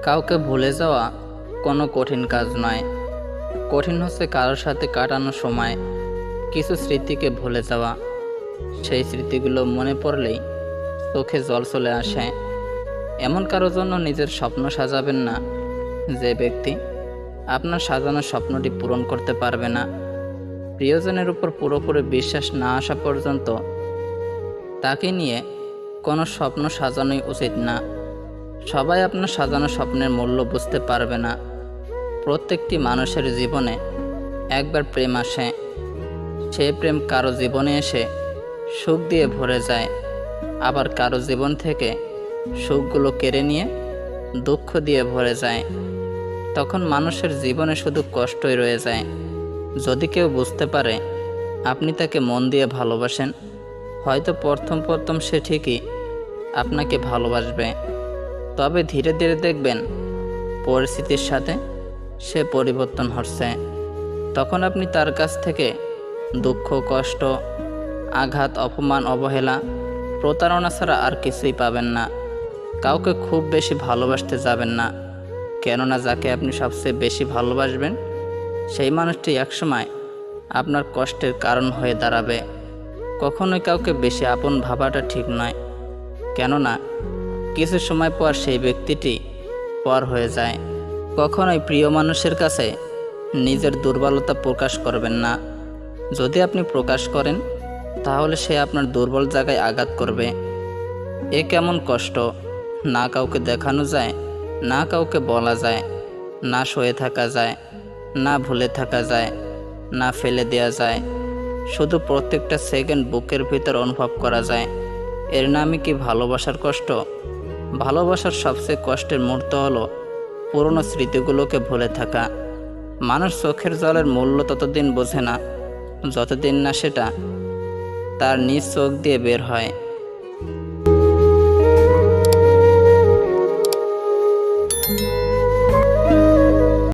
কাউকে ভুলে যাওয়া কোনো কঠিন কাজ নয়। কঠিন হচ্ছে কারোর সাথে কাটানো সময়, কিছু স্মৃতিকে ভুলে যাওয়া। সেই স্মৃতিগুলো মনে পড়লেই চোখে জল চলে আসে। এমন কারোর জন্য নিজের স্বপ্ন সাজাবেন না, যে ব্যক্তি আপনার সাজানো স্বপ্নটি পূরণ করতে পারবে না। প্রিয়জনের উপর পুরোপুরি বিশ্বাস না আসা পর্যন্ত তাকে নিয়ে কোনো স্বপ্ন সাজানোই উচিত না। সবাই আপনার সাজানো স্বপ্নের মূল্য বুঝতে পারবে না। প্রত্যেকটি মানুষের জীবনে একবার প্রেম আসে, সেই প্রেম কারো জীবনে এসে সুখ দিয়ে ভরে যায়, আবার কারো জীবন থেকে সুখগুলো কেড়ে নিয়ে দুঃখ দিয়ে ভরে যায়। তখন মানুষের জীবনে শুধু কষ্টই রয়ে যায়। যদি কেউ বুঝতে পারে আপনি তাকে মন দিয়ে ভালোবাসেন, হয়তো প্রথম প্রথম সে ঠিকই আপনাকে ভালোবাসবে, তবে ধীরে ধীরে দেখবেন পরিস্থিতির সাথে সে পরিবর্তন হচ্ছে। তখন আপনি তার কাছ থেকে দুঃখ, কষ্ট, আঘাত, অপমান, অবহেলা, প্রতারণা ছাড়া আর কিছুই পাবেন না। কাউকে খুব বেশি ভালোবাসতে যাবেন না, কেননা যাকে আপনি সবচেয়ে বেশি ভালোবাসবেন সেই মানুষটি একসময় আপনার কষ্টের কারণ হয়ে দাঁড়াবে। কখনোই কাউকে বেশি আপন ভাবাটা ঠিক নয়, কেননা কিছু সময় পর সেই ব্যক্তিটি পর হয়ে যায়। কখনোই প্রিয় মানুষের কাছে নিজের দুর্বলতা প্রকাশ করবেন না। যদি আপনি প্রকাশ করেন তাহলে সে আপনার দুর্বল জায়গায় আঘাত করবে। এ কেমন কষ্ট, না কাউকে দেখানো যায়, না কাউকে বলা যায়, না সয়ে থাকা যায়, না ভুলে থাকা যায়, না ফেলে দেওয়া যায়। শুধু প্রত্যেকটা সেকেন্ড বুকের ভিতর অনুভব করা যায়। এর নামই কি ভালোবাসার কষ্ট? ভালোবাসার সবচেয়ে কষ্টের মুহূর্ত হলো পুরনো স্মৃতিগুলোকে ভুলে থাকা। মানুষ চোখের জলের মূল্য ততদিন বোঝে না যতদিন না সেটা তার নিজ চোখ দিয়ে বের হয়।